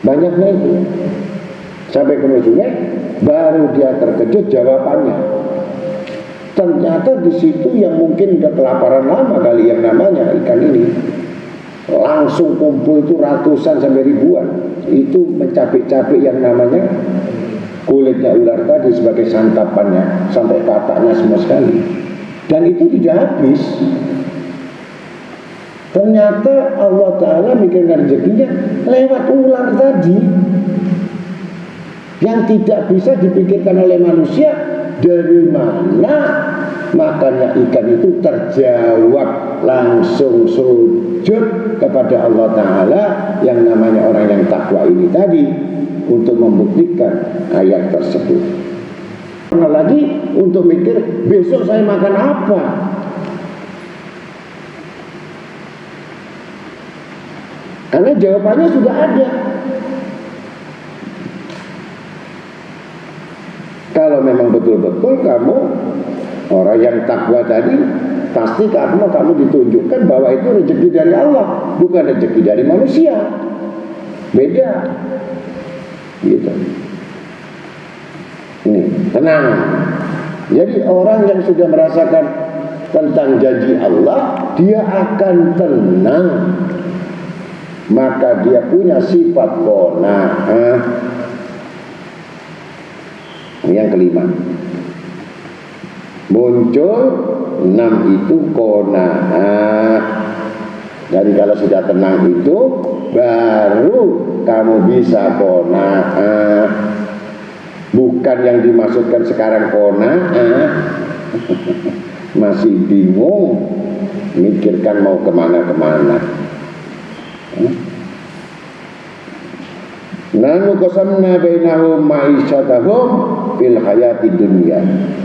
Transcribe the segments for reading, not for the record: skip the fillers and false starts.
Banyaknya itu. Sampai ke ujungnya baru dia terkejut jawabannya. Ternyata di situ yang mungkin udah kelaparan lama kali yang namanya ikan ini. Langsung kumpul itu ratusan sampai ribuan. Itu mencapik-capik yang namanya kulitnya ular tadi sebagai santapannya, sampai pataknya semua sekali. Dan itu tidak habis. Ternyata Allah Ta'ala mikirkan rezekinya lewat ular tadi, yang tidak bisa dipikirkan oleh manusia. Dari mana makanya ikan itu terjawab langsung sujud kepada Allah Ta'ala yang namanya orang yang takwa ini tadi, untuk membuktikan ayat tersebut. Karena lagi untuk mikir besok saya makan apa. Karena jawabannya sudah ada. Kalau memang betul-betul kamu orang yang takwa tadi, pasti kamu ditunjukkan bahwa itu rezeki dari Allah, bukan rezeki dari manusia. Beda. Gitu. Ini tenang. Jadi orang yang sudah merasakan tentang janji Allah, dia akan tenang. Maka dia punya sifat qanaah. Ini yang kelima. Muncul 6 itu qanaah. Jadi kalau sudah tenang itu baru kamu bisa qanaah. Bukan yang dimaksudkan sekarang qanaah. Masih bingung, mikirkan mau kemana-kemana. Nanu qasamna bainahum ma'isyatahum fil hayati dunya.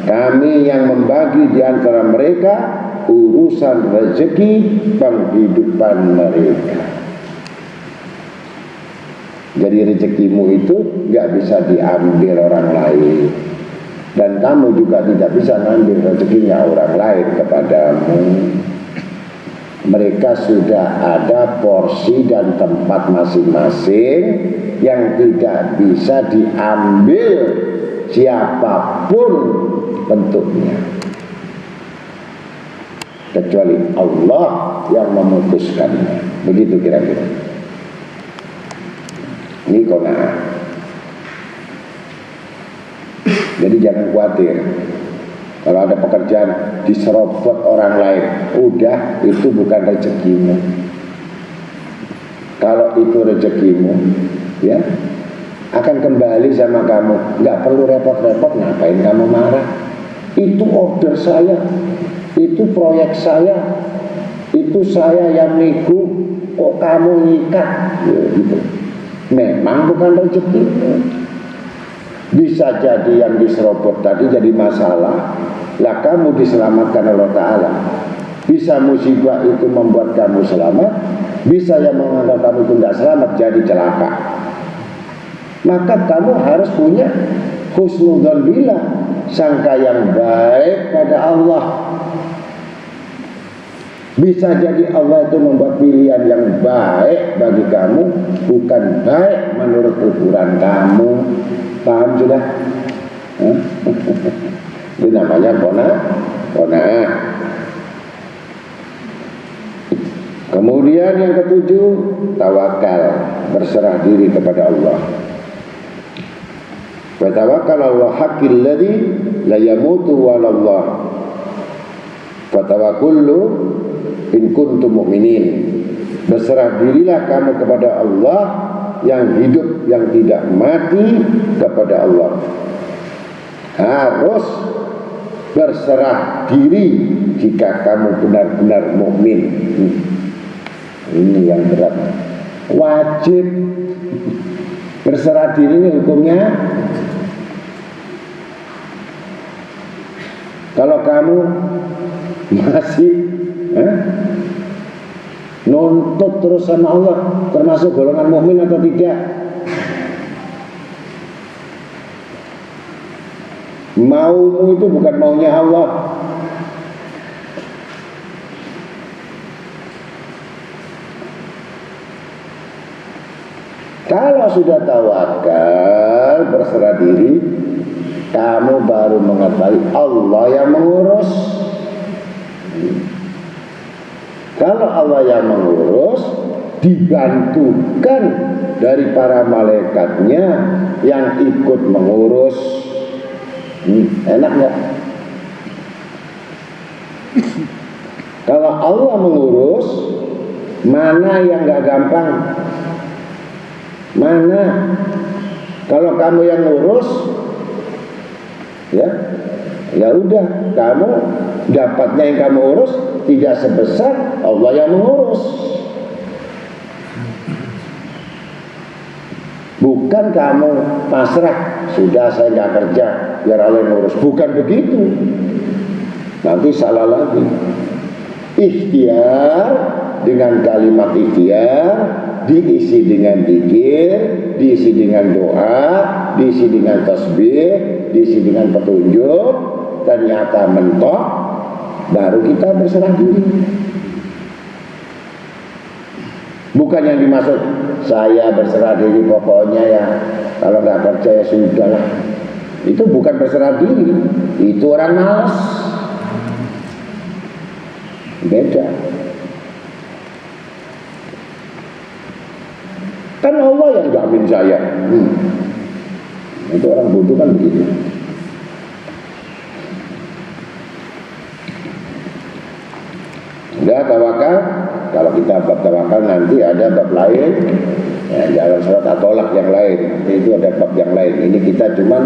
Kami yang membagi di antara mereka urusan rezeki penghidupan mereka. Jadi rezekimu itu gak bisa diambil orang lain, dan kamu juga tidak bisa mengambil rezekinya orang lain kepadamu. Mereka sudah ada porsi dan tempat masing-masing yang tidak bisa diambil siapapun bentuknya, kecuali Allah yang memutuskannya. Begitu kira-kira. Ini qanaah. Jadi jangan khawatir kalau ada pekerjaan diserobot orang lain, udah, itu bukan rezekimu. Kalau itu rezekimu, ya akan kembali sama kamu. Nggak perlu repot-repot, ngapain kamu marah? Itu order saya, itu proyek saya, itu saya yang nego, kok kamu nyikat? Ya, gitu. Memang bukan rezekimu. Bisa jadi yang diserobot tadi jadi masalah, lah kamu diselamatkan Allah Ta'ala. Bisa musibah itu membuat kamu selamat, bisa yang menganggap kamu itu tidak selamat jadi celaka. Maka kamu harus punya husnudzon billah, sangka yang baik pada Allah. Bisa jadi Allah itu membuat pilihan yang baik bagi kamu, bukan baik menurut ukuran kamu. Paham sudah? Itu namanya qanaah. Kemudian yang ketujuh, tawakal, berserah diri kepada Allah. Wa tawakkal Allah haqqil ladzi la yamutu walallah. Fa tawakkallu in kuntum mu'minin. Berserah dirilah kamu kepada Allah yang hidup, yang tidak mati, kepada Allah. Harus berserah diri jika kamu benar-benar mukmin. Ini yang berat. Wajib berserah diri. Ini hukumnya, kalau kamu masih nuntut terus sama Allah, termasuk golongan mukmin atau tidak? Maumu itu bukan maunya Allah. Kalau sudah tawakal, berserah diri, kamu baru mengetahui Allah yang mengurus. Kalau Allah yang mengurus, dibantukan dari para malaikatnya yang ikut mengurus. Enak nggak? Kalau Allah mengurus, mana yang nggak gampang? Mana? Kalau kamu yang ngurus, ya udah, kamu dapatnya yang kamu urus tidak sebesar Allah yang mengurus. Bukan kamu pasrah, sudah saya nggak kerja, biar Allah yang ngurus. Bukan begitu. Nanti salah lagi. Ikhtiar, dengan kalimat ikhtiar diisi dengan zikir, diisi dengan doa, diisi dengan tasbih, diisi dengan petunjuk, ternyata mentok, baru kita berserah diri. Bukan yang dimaksud saya berserah diri pokoknya ya, kalau nggak percaya sudahlah. Itu bukan berserah diri, itu orang malas. Beda. Kan Allah yang jamin saya. Itu orang bodoh kan begitu. Sudah tawakal. Kalau kita bab tawakal nanti ada bab lain, ya, dalam surat At-Tolak yang lain. Itu ada bab yang lain. Ini kita cuma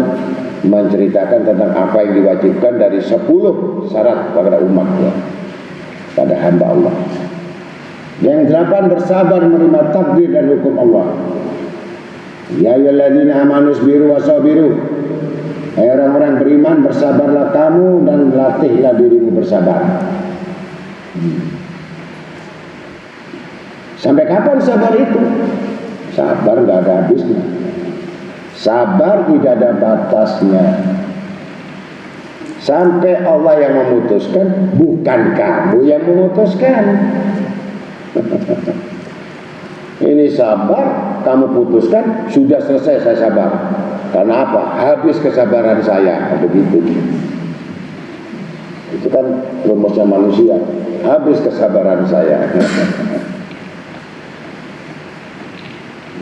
menceritakan tentang apa yang diwajibkan dari 10 syarat pada umat, ya, pada hamba Allah. Yang 8, bersabar menerima takdir dan hukum Allah. Ya ayyuhalladzina amanu sabiru wasabiru. Hai orang-orang beriman, bersabarlah kamu dan latihlah dirimu bersabar. Sampai kapan sabar itu? Sabar gak ada habisnya. Sabar tidak ada batasnya. Sampai Allah yang memutuskan, bukan kamu yang memutuskan. Ini sabar, kamu putuskan, sudah selesai saya sabar. Karena apa? Habis kesabaran saya. Begitu. Itu kan rumusnya manusia. Habis kesabaran saya.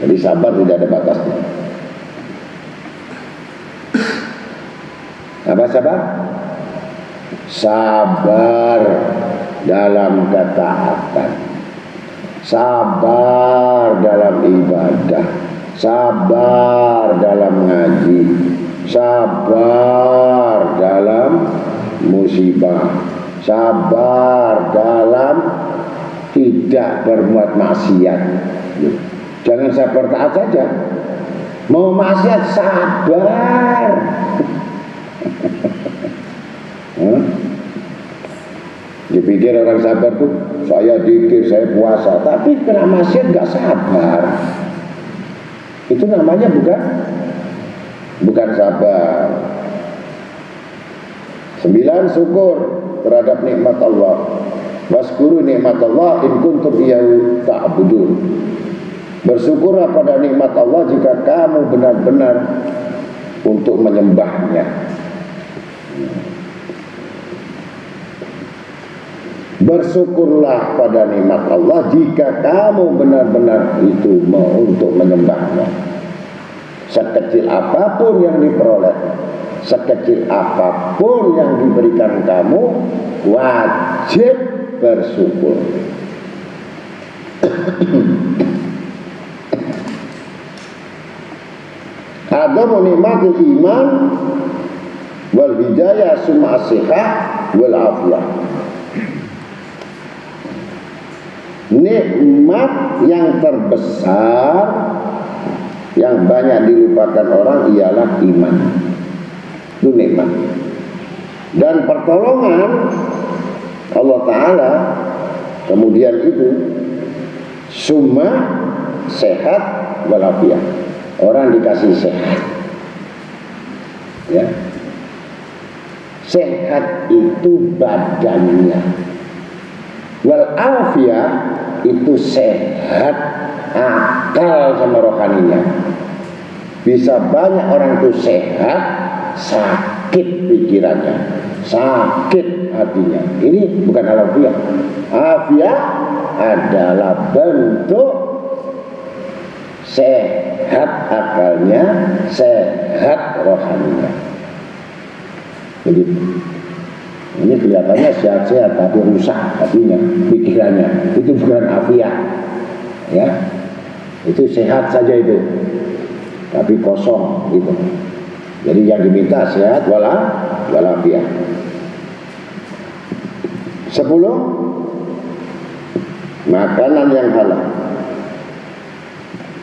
Jadi sabar tidak ada batasnya. Apa sabar? Sabar dalam ketaatan, sabar dalam ibadah, sabar dalam ngaji, sabar dalam musibah, sabar dalam tidak berbuat maksiat. Jangan sabar taat saja, mau maksiat sabar. Dipikir orang sabar tuh saya dikir, saya puasa, tapi kena maksiat gak sabar. Itu namanya bukan sabar. 9, syukur terhadap nikmat Allah. Waskuru nikmat Allah in kuntum iyyahu ta'budun. Bersyukurlah pada nikmat Allah jika kamu benar-benar untuk menyembahnya. Bersyukurlah pada nikmat Allah jika kamu benar-benar itu mau untuk menyembahnya. Sekecil apapun yang diperoleh, sekecil apapun yang diberikan kamu, wajib bersyukur. Ada nikmatul iman wal hidayah summa as-sihah wal afiyah. Nikmat yang terbesar yang banyak dilupakan orang ialah iman. Itu nikmat. Dan pertolongan Allah Ta'ala kemudian itu summa sehat walafiat. Orang dikasih sehat, ya. Sehat itu badannya, walafiat itu sehat akal sama rohaninya. Bisa banyak orang itu sehat, sakit pikirannya, sakit hatinya. Ini bukan afiat. Afiat adalah bentuk sehat akalnya, sehat rohaninya. Begitu. Ini kelihatannya sehat-sehat tapi rusak hatinya, pikirannya. Itu bukan afiat. Ya. Itu sehat saja itu. Tapi kosong gitu. Jadi yang diminta sehat walafiat. 10, makanan yang halal.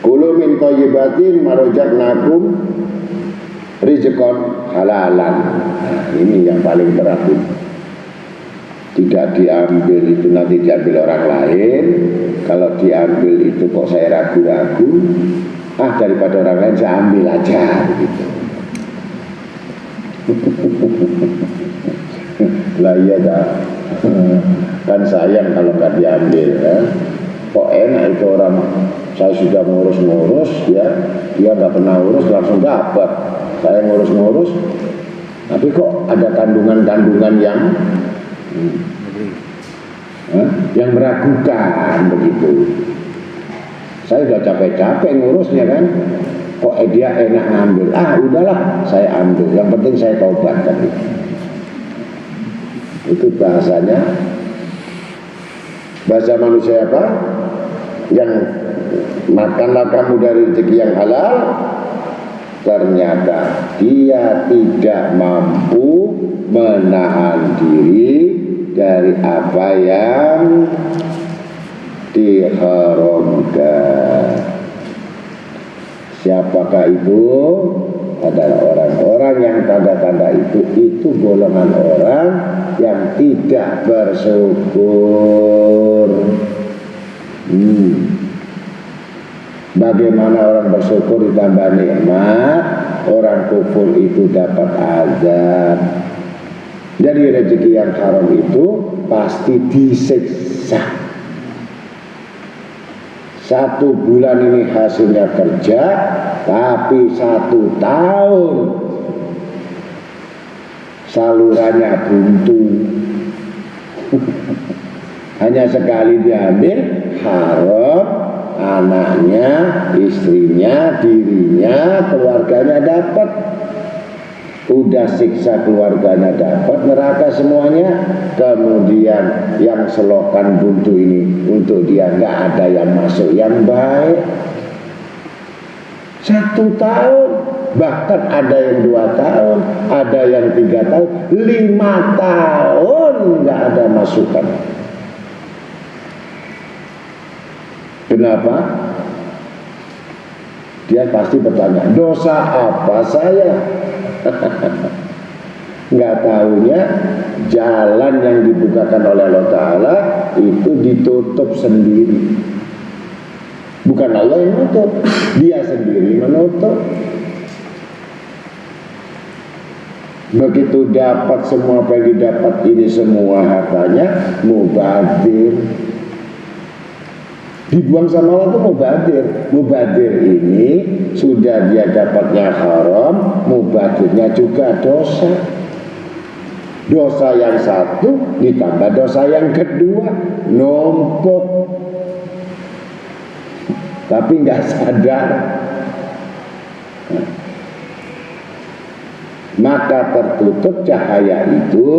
Kulu min thayyibatin marojaknakum rizqan halalan. Nah, ini yang paling berat. Tidak diambil itu nanti diambil orang lain. Kalau diambil itu kok saya ragu-ragu. Daripada orang lain saya ambil aja gitu. Lah iya dah. Kan sayang kalau gak diambil ya. Kok enak itu orang, saya sudah ngurus-ngurus ya, dia gak pernah urus langsung dapat. Saya ngurus-ngurus tapi kok ada kandungan-kandungan yang meragukan begitu. Saya sudah capek-capek ngurusnya kan, kok dia enak ngambil. Udahlah saya ambil, yang penting saya taubat tadi. Itu bahasanya. Bahasa manusia apa? Yang makanlah kamu dari rezeki yang halal. Ternyata dia tidak mampu menahan diri dari apa yang diharamkan. Siapakah itu? Adalah orang-orang yang tanda-tanda itu golongan orang yang tidak bersyukur. Bagaimana orang bersyukur ditambah nikmat, orang kufur itu dapat azab. Jadi rezeki yang haram itu pasti disiksa. 1 bulan ini hasilnya kerja, tapi 1 tahun salurannya buntu. Hanya sekali diambil, haram, anaknya, istrinya, dirinya, keluarganya dapat. Udah siksa keluarganya dapat, neraka semuanya. Kemudian yang selokan buntu ini untuk dia nggak ada yang masuk yang baik. 1 tahun, bahkan ada yang 2 tahun, ada yang 3 tahun, 5 tahun nggak ada masukan. Kenapa? Dia pasti bertanya, dosa apa saya? Nggak tahunya jalan yang dibukakan oleh Allah Ta'ala itu ditutup sendiri. Bukan Allah yang menutup, dia sendiri menutup. Begitu dapat semua apa yang didapat ini semua hartanya, mubadzir. Dibuang sama Allah itu mubadzir. Mubadzir ini sudah dia dapatnya haram, mubadzirnya juga dosa. Dosa yang satu ditambah dosa yang kedua, numpuk. Tapi nggak sadar. Maka tertutup cahaya itu,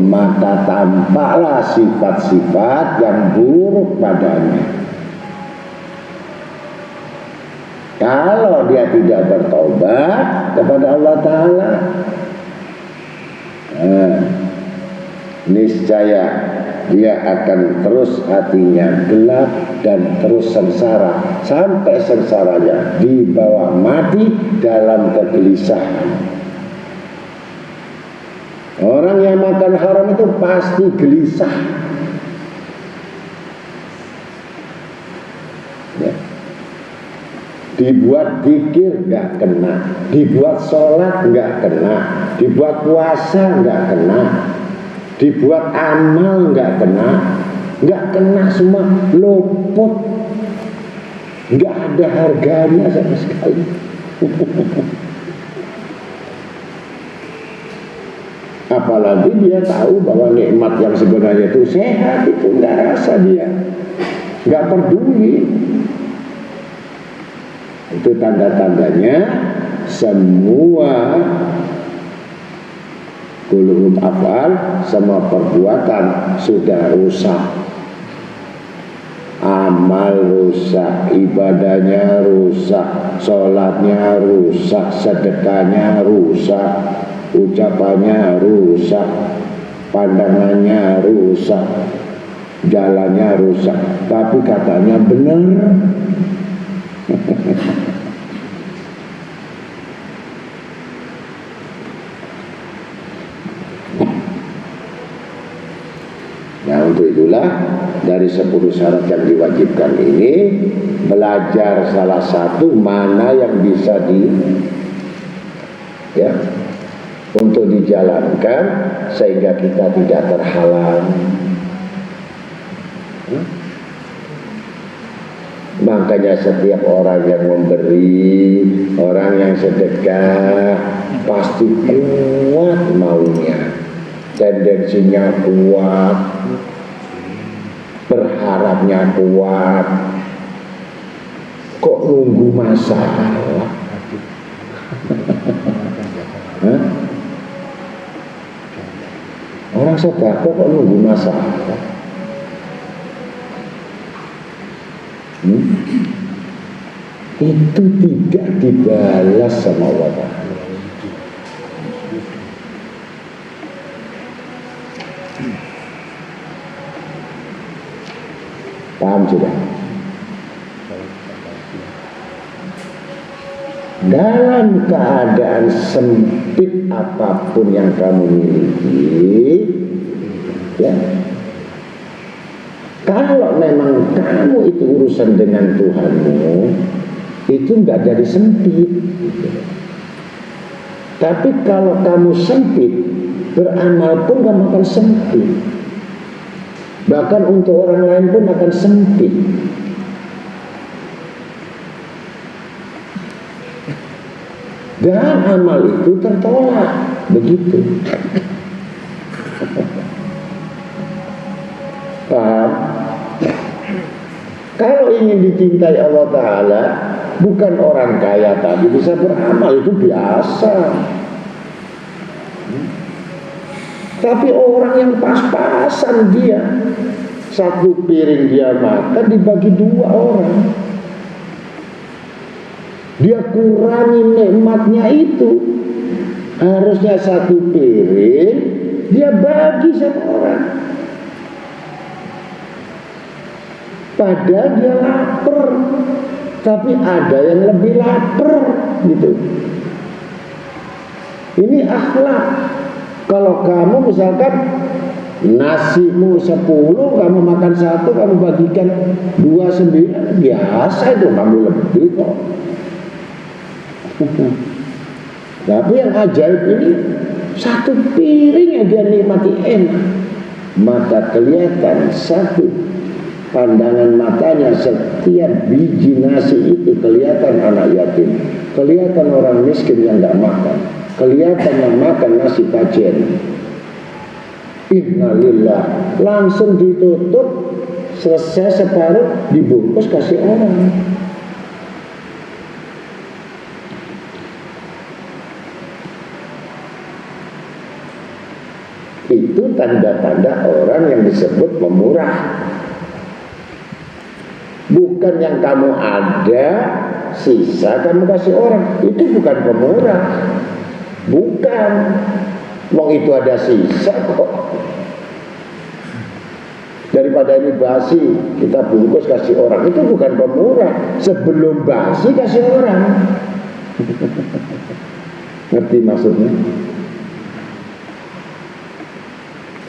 maka tampaklah sifat-sifat yang buruk padanya. Kalau dia tidak bertobat kepada Allah Ta'ala, niscaya dia akan terus hatinya gelap dan terus sengsara, sampai sengsaranya dibawa mati dalam kegelisahan. Orang yang makan haram itu pasti gelisah. Ya. Dibuat zikir nggak kena, dibuat sholat nggak kena, dibuat puasa nggak kena, dibuat amal nggak kena semua, luput. nggak ada harganya sama sekali. Apalagi dia tahu bahwa nikmat yang sebenarnya itu sehat, itu nggak rasa dia, nggak peduli. Itu tanda-tandanya semua qulub afal, semua perbuatan sudah rusak. Amal rusak, ibadahnya rusak, sholatnya rusak, sedekahnya rusak, ucapannya rusak, pandangannya rusak, jalannya rusak. Tapi katanya benar. Nah, untuk itulah dari 10 syarat yang diwajibkan ini, belajar salah satu mana yang bisa untuk dijalankan sehingga kita tidak terhalang. Makanya setiap orang yang memberi, orang yang sedekah pasti kuat maunya, tendensinya kuat, berharapnya kuat. Kok nunggu masalah? Orang sedekah kok nunggu masalah? Itu tidak dibalas sama Allah Ta'ala. Paham sudah? Dalam keadaan sempit apapun yang kamu miliki, ya, kalau memang kamu itu urusan dengan Tuhanmu, itu nggak jadi sempit. Tapi kalau kamu sempit, beramal pun kamu akan sempit. Bahkan untuk orang lain pun akan sempit. Dan amal itu tertolak. Begitu. Paham? Kalau ingin dicintai Allah Ta'ala, bukan orang kaya tadi bisa beramal, itu biasa. Tapi orang yang pas-pasan dia, satu piring dia makan dibagi 2 orang, dia kurangi nikmatnya itu. Harusnya satu piring dia bagi sama orang, padahal dia lapar, tapi ada yang lebih lapar gitu. Ini akhlak. Kalau kamu misalkan nasimu 10, kamu makan 1, kamu bagikan 2, 9, biasa itu, kamu lebih kok. Tapi yang ajaib ini, satu piring yang dia nikmati enak, maka kelihatan satu pandangan matanya, setiap biji nasi itu kelihatan anak yatim, kelihatan orang miskin yang tidak makan, kelihatan yang makan nasi tajen. Innalillah, langsung ditutup, selesai separuh, dibungkus kasih orang. Itu tanda-tanda orang yang disebut pemurah. Bukan yang kamu ada, sisa kamu kasih orang. Itu bukan pemurah. Bukan. Wong itu ada sisa kok. Daripada ini basi, kita bungkus kasih orang. Itu bukan pemurah. Sebelum basi kasih orang. Ngerti maksudnya?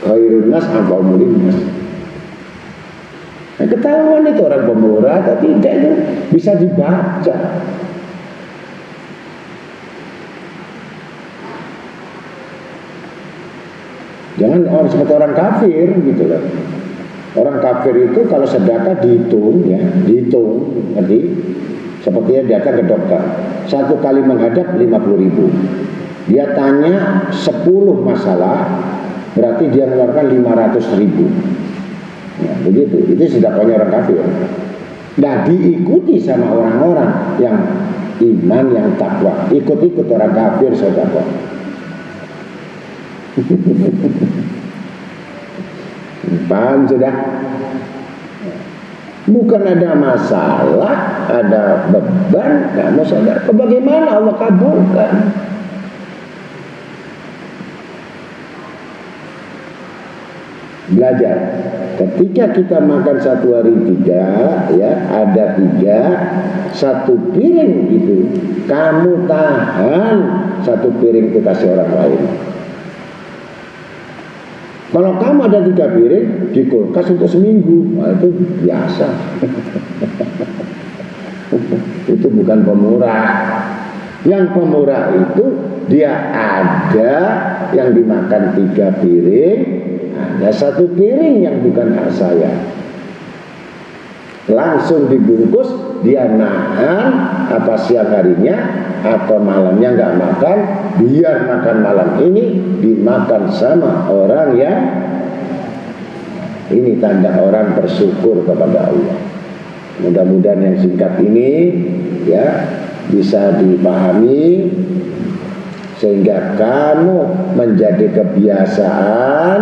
Khairun nas anfa'uhum linnas. Nah, ketahuan itu orang pemurah atau tidak, itu bisa dibaca. Jangan seperti orang kafir gitu loh. Orang kafir itu kalau sedekah dihitung ya, dihitung ngerti? Sepertinya datang ke dokter, satu kali menghadap 50.000. Dia tanya 10 masalah, berarti dia mengeluarkan 500.000. Ya, begitu. Itu sedekahnya orang kafir. Nah, diikuti sama orang-orang yang iman, yang takwa. Ikut-ikut orang kafir sedekah. Paham sudah? Bukan ada masalah, ada beban, kamu sadar. Bagaimana Allah kabulkan? Belajar. Ketika kita makan satu hari 3, ya ada 3, satu piring itu kamu tahan, satu piring itu kasih orang lain. Kalau kamu ada 3 piring di kulkas untuk seminggu, nah itu biasa. Itu bukan pemurah. Yang pemurah itu dia ada yang dimakan 3 piring, ada 1 piring yang bukan hak saya. Langsung dibungkus, dia nahan apa siang harinya atau malamnya nggak makan, biar makan malam ini dimakan sama orang yang ini tanda orang bersyukur kepada Allah. Mudah-mudahan yang singkat ini ya bisa dipahami sehingga kamu menjadi kebiasaan.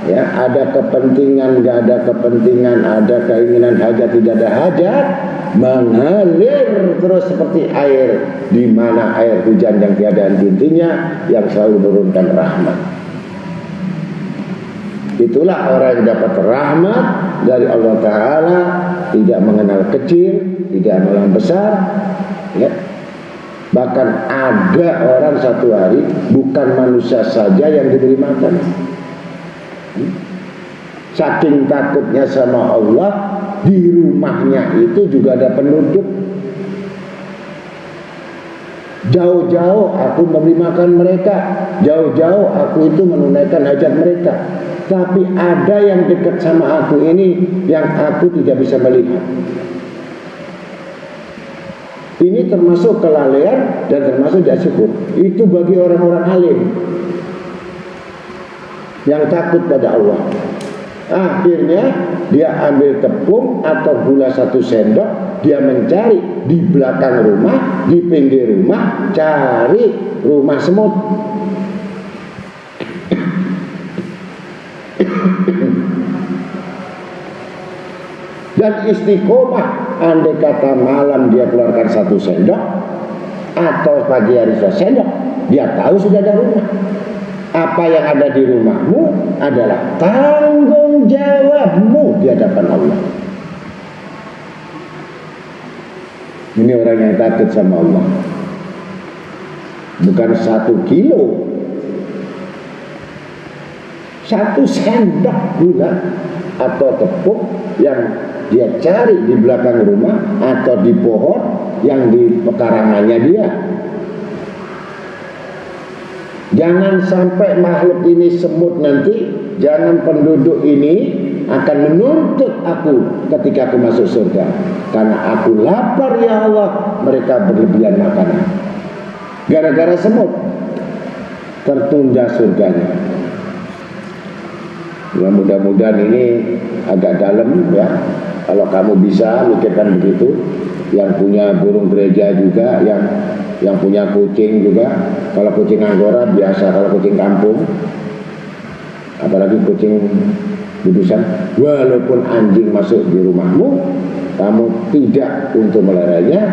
Ya, ada kepentingan, nggak ada kepentingan, ada keinginan hajat, tidak ada hajat, mengalir terus seperti air, di mana air hujan yang tiada henti-hentinya, yang selalu menurunkan rahmat. Itulah orang yang dapat rahmat dari Allah Ta'ala, tidak mengenal kecil, tidak mengenal besar. Ya. Bahkan ada orang satu hari bukan manusia saja yang diberi makan. Saking takutnya sama Allah, di rumahnya itu juga ada penduduk. Jauh-jauh aku memberi makan mereka, jauh-jauh aku itu menunaikan hajat mereka. Tapi ada yang dekat sama aku ini yang aku tidak bisa melihat. Ini termasuk kelalaian dan termasuk tidak syukur. Itu bagi orang-orang alim yang takut pada Allah. Akhirnya dia ambil tepung atau gula 1 sendok, dia mencari di belakang rumah, di pinggir rumah, cari rumah semut. Dan istiqomah, andai kata malam dia keluarkan 1 sendok atau pagi hari 1 sendok, dia tahu sudah ada rumah. Apa yang ada di rumahmu adalah tanggung jawabmu di hadapan Allah. Ini orang yang takut sama Allah. Bukan 1 kilo, 1 sendok gula atau tepung yang dia cari di belakang rumah atau di pohon yang di pekarangannya dia. Jangan sampai makhluk ini semut nanti, jangan penduduk ini akan menuntut aku ketika aku masuk surga. Karena aku lapar ya Allah, mereka berlebihan makanan. Gara-gara semut tertunda surganya. Ya, mudah-mudahan ini agak dalam ya. Kalau kamu bisa mikirkan begitu. Yang punya burung gereja juga, yang punya kucing juga. Kalau kucing anggora biasa, kalau kucing kampung, apalagi kucing dudusan, walaupun anjing masuk di rumahmu, kamu tidak untuk melarangnya,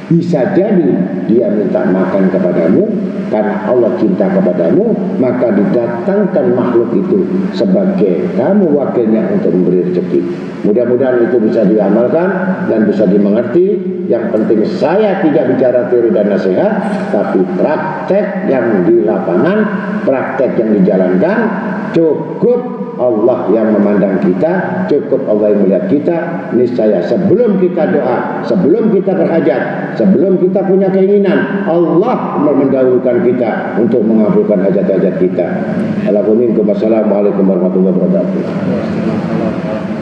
bisa jadi dia minta makan kepadamu, karena Allah cinta kepadamu, maka didatangkan makhluk itu sebagai kamu wakilnya untuk memberi rezeki. Mudah-mudahan itu bisa diamalkan dan bisa dimengerti. Yang penting saya tidak bicara teori dan nasihat, tapi praktek yang di lapangan, praktek yang dijalankan. Cukup Allah yang memandang kita, cukup Allah yang melihat kita. Niscaya sebelum kita doa, sebelum kita berhajat, sebelum kita punya keinginan, Allah mendahulukan tangan kita untuk mengabulkan hajat-hajat kita. Assalamualaikum warahmatullahi wabarakatuh.